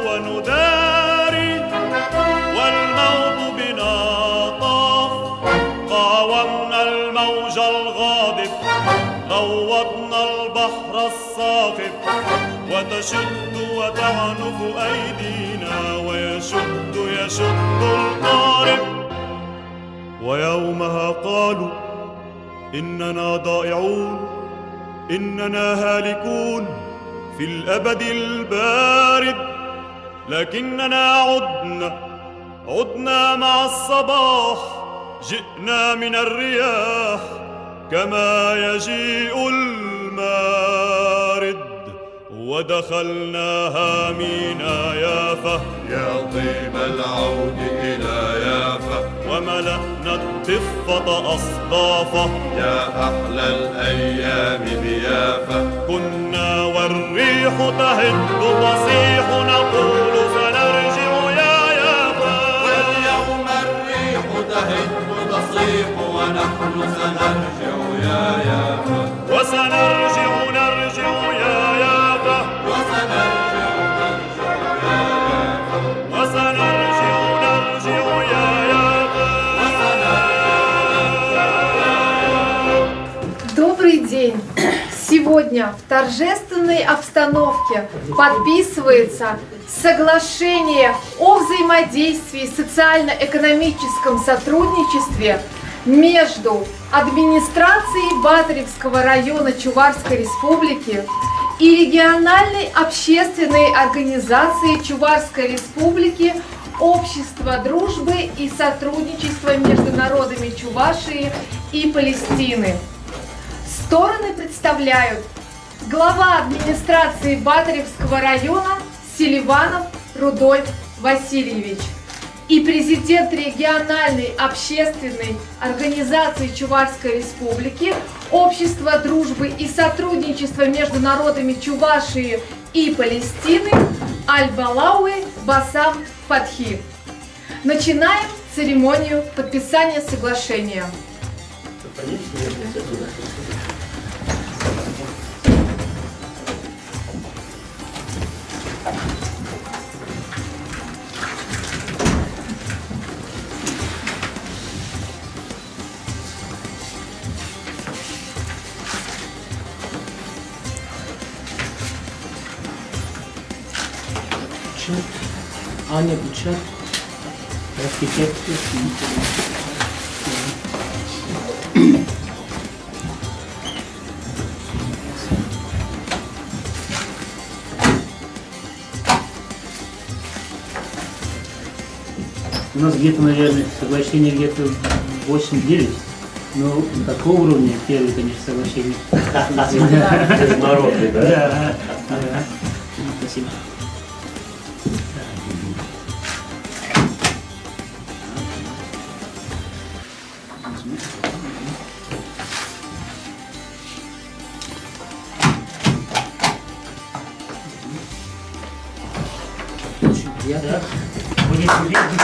ونداري والموت بنا طاف قاومنا الموج الغاضب روضنا البحر الصاخب وتشد وتعنف أيدينا ويشد القارب ويومها قالوا إننا ضائعون إننا هالكون في الأبد البارد لكننا عدنا مع الصباح جئنا من الرياح كما يجيء المارد ودخلناها مينا يافا يا طيب العود إلى يافا وملأنا الضفة أصدافا يا أحلى الأيام بيافا كنا والريح تهد تصيح نقول سنرجع يا يافا واليوم الريح تهد تصيح ونحن سنرجع يا يافا وسنرجع يا يافا وسنرجع يا يافا وسنرجع يا يافا. Добрый день! Сегодня в торжественной обстановке подписывается соглашение о взаимодействии и социально-экономическом сотрудничестве между администрацией Батыревского района Чувашской Республики и региональной общественной организацией Чувашской Республики Общество дружбы и сотрудничества между народами Чувашии и Палестины. Стороны представляют глава администрации Батыревского района Селиванов Рудольф Васильевич и президент региональной общественной организации Чувашской Республики Общество дружбы и сотрудничества между народами Чувашии и Палестины Аль-Балауи Басам Фатхи. Начинаем церемонию подписания соглашения. Аня Бучат, архитектор. У нас где-то, наверное, соглашение где-то 8-9, но такого уровня первое, конечно, соглашение. Международный, да? Да. Спасибо. Да. Будете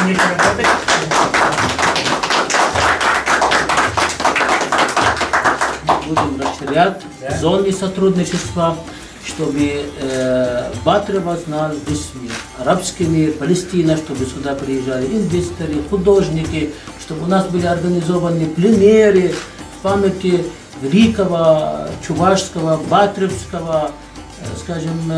вместе работать? Будем расширять зоны сотрудничества, чтобы Батырево знал весь мир. Арабский мир, Палестина, чтобы сюда приезжали инвесторы, художники, чтобы у нас были организованы пленеры в памяти великого чувашского, батыревского, скажем,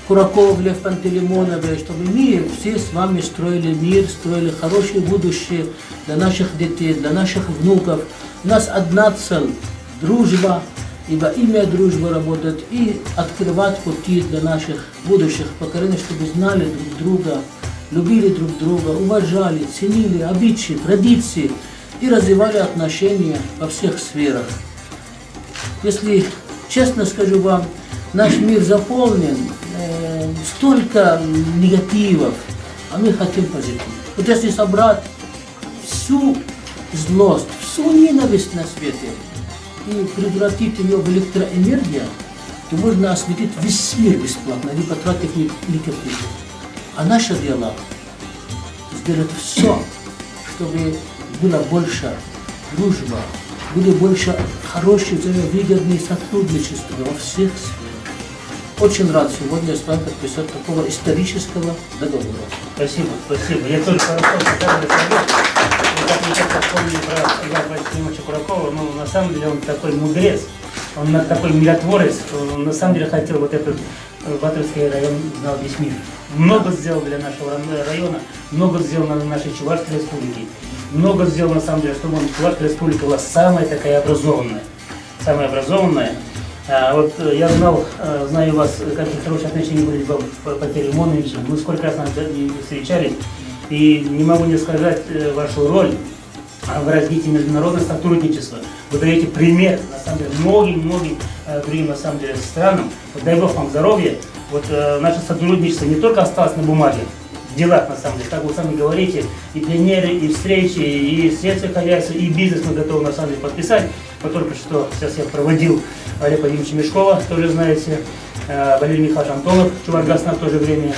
Кураков, Лев Пантелеймонович, чтобы мы все с вами строили мир, строили хорошее будущее для наших детей, для наших внуков. У нас одна цель – дружба, ибо имя дружбы работает, и открывать пути для наших будущих поколений, чтобы знали друг друга, любили друг друга, уважали, ценили обычаи, традиции и развивали отношения во всех сферах. Если честно скажу вам, наш мир заполнен столько негативов, а мы хотим позитив. Вот если собрать всю злость, всю ненависть на свете и превратить ее в электроэнергию, то можно осветить весь мир бесплатно, не потратив ни копейки. А наше дело сделать все, чтобы было больше дружбы, было больше хорошего, взаимовыгодного сотрудничества во всех сферах. очень рад сегодня с вами подписать такого исторического договора. Спасибо, спасибо. Я только хорошо сказал, как мы часто помним про Ивана Васильевича Куракова, но на самом деле он такой мудрец, он такой миротворец, он на самом деле хотел вот этот Батырский район знал весь мир. Много сделал для нашего района, много сделал для нашей Чувашской республики, много сделал на самом деле, чтобы Чувашская республика была самая такая образованная. Самая образованная. Вот я знаю вас, какие хорошие отношения были по Кириллу Imonovичу. Мы сколько раз не встречались, и не могу не сказать вашу роль в развитии международного сотрудничества. Вы даете пример, на самом деле, многим другим, на самом деле, странам. Вот, дай Бог вам здоровья. Вот наше сотрудничество не только осталось на бумаге, в делах, на самом деле, как вы сами говорите, и пленеры, и встречи, и средства хозяйства, и бизнес мы готовы, на самом деле, подписать. Вот только что сейчас я проводил Олега Владимировича Мешкова, тоже знаете, Валерий Михайлович Антонов, Чувашгазна в то же время,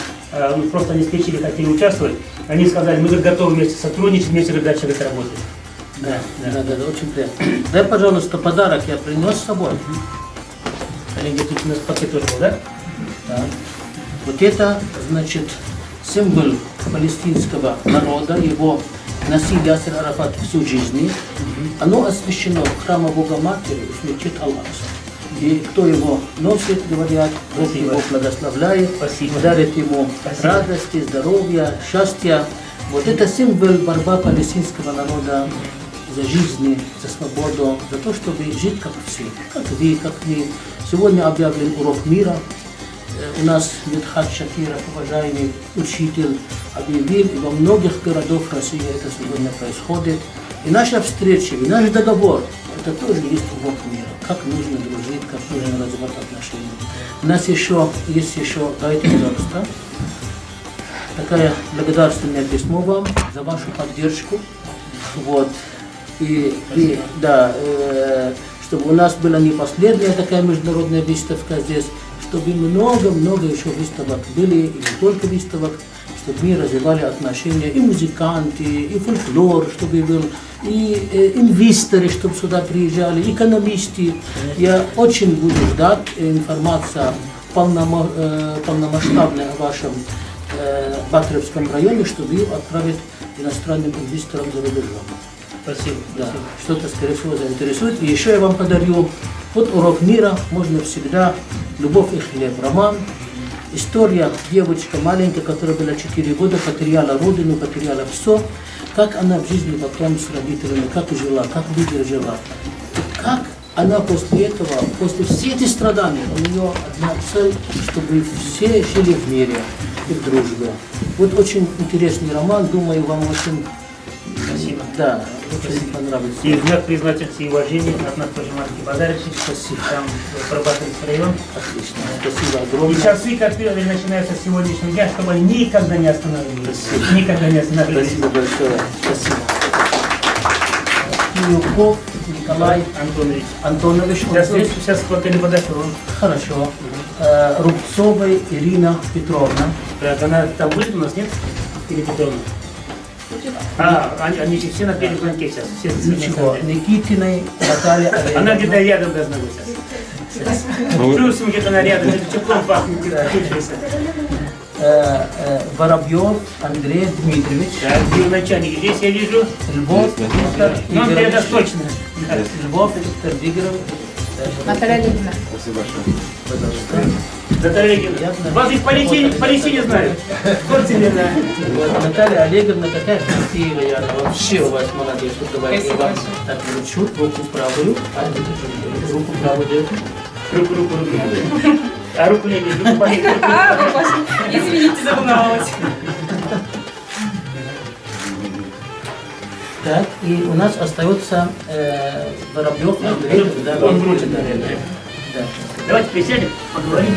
просто они встречили, хотели участвовать. Они сказали, мы готовы вместе сотрудничать, вместе дальше работать. Да, очень приятно. Дай, пожалуйста, подарок я принес с собой. Олег, тут у нас пакет тоже был, да? Да. Вот это, значит, символ палестинского народа, его носил Ясер Арафат всю жизнь. Оно освящено в храме Бога Матери, в мечеть Ал-Акса. И кто его носит, говорят, Бог его благословляет, дарит ему радости, здоровья, счастья. Вот это символ борьбы палестинского народа за жизнь, за свободу, за то, чтобы жить как все, как вы, как мы. Сегодня объявлен урок мира. У нас Медхат Шакиров, уважаемый учитель, объявил, и во многих городах России это сегодня происходит. И наша встреча, и наш договор, это тоже есть урок мира. Как нужно дружить, как нужно развивать отношения. У нас есть еще, дайте, пожалуйста, такое благодарственное письмо вам за вашу поддержку. Вот. И чтобы у нас была не последняя такая международная выставка здесь, чтобы много еще выставок были, и не только выставок, чтобы мы развивали отношения, и музыканты, и фольклор, чтобы был, и инвесторы, чтобы сюда приезжали, экономисты. Я очень буду ждать информацию полномасштабной о вашем Батыревском районе, чтобы ее отправить иностранным инвесторам за рубежом. Спасибо. Да, что-то, скорее всего, заинтересует. И еще я вам подарю вот урок мира, можно всегда, «Любовь и хлеб», роман. История, девочка маленькая, которая была 4 года, потеряла родину, потеряла все. Как она в жизни потом с родителями, как жила, как выдержала. И как она после этого, после всех этих страданий, у нее одна цель, чтобы все жили в мире и в дружбе. Вот очень интересный роман, думаю, вам очень... Спасибо. Да, очень понравится. И в знак признательности и уважения от нас тоже маленький подарочек. Спасибо. Там прорабатывается район. Отлично. Спасибо И огромное. часы, которые начинаются с сегодняшнего дня, чтобы они никогда не остановились. Спасибо. Никогда не остановились. Спасибо большое. Спасибо. Юков Николай Антонович. Сейчас хватили подачу. Хорошо. Рубцовой Ирина Петровна. Она там будет у нас, нет? Или Петровна? Они все на первом звонке сейчас. Все Ничего. Никитиной Наталья Олеговна. Она где-то рядом должна быть сейчас. Чувствуем, где-то она рядом. Это теплом пахнет. Воробьев Андрей Дмитриевич. Так, где начальник? Здесь я вижу. Львов Виктор Ну, он Игоревич. это точно. Львов Виктор Игоревич. Наталья Олеговна. Наталья Олеговна. Вас из Палестине знают. Корцелина. Вот, Наталья Олеговна, какая красивая, она вообще у вас молодец. Вот давайте я вам так вручу, руку правую, руку правую даете. Руку. А руку не вижу, руку полезу. Извините, заволновалась. Так, и у нас остается Воробьев Андрей, да, Он он вручит, наверное. Да. Давайте присядем, поговорим.